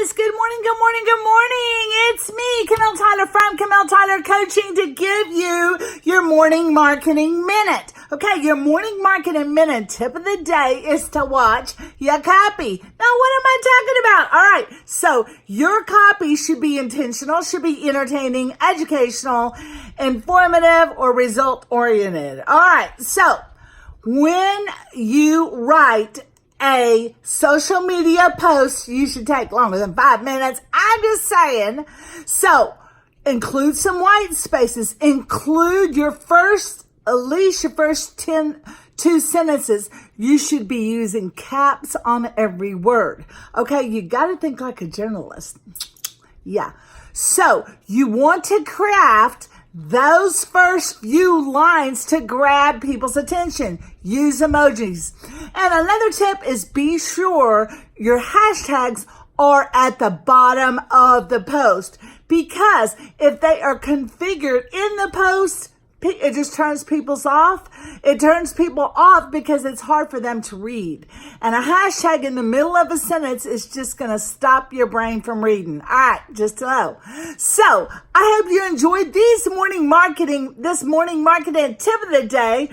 guys. Good morning, good morning, good morning. It's me, Camille Tyler from Camille Tyler Coaching to give you your morning marketing minute. Okay, your morning marketing minute tip of the day is to watch your copy. Now, what am I talking about? All right, so your copy should be intentional, should be entertaining, educational, informative, or result-oriented. All right, so when you write a social media post, you should take longer than 5 minutes. I'm just saying. So include some white spaces. Include at least your first 2 sentences. You should be using caps on every word. Okay, you got to think like a journalist. Yeah. So you want to craft those first few lines to grab people's attention. Use emojis. And another tip is be sure your hashtags are at the bottom of the post, because if they are configured in the post, it just turns people off. It turns people off because it's hard for them to read. And a hashtag in the middle of a sentence is just going to stop your brain from reading. All right, just to know. So I hope you enjoyed this morning marketing tip of the day.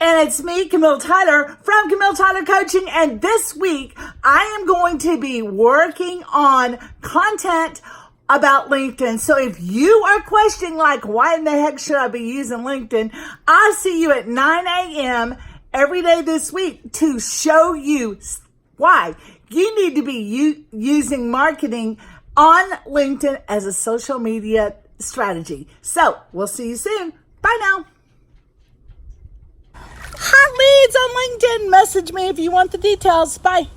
And it's me, Camille Tyler from Camille Tyler Coaching. And this week, I am going to be working on content about LinkedIn. So if you are questioning, like, why in the heck should I be using LinkedIn? I'll see you at 9 a.m. every day this week to show you why you need to be using marketing on LinkedIn as a social media strategy. So we'll see you soon. Bye now. Hot leads on LinkedIn. Message me if you want the details. Bye.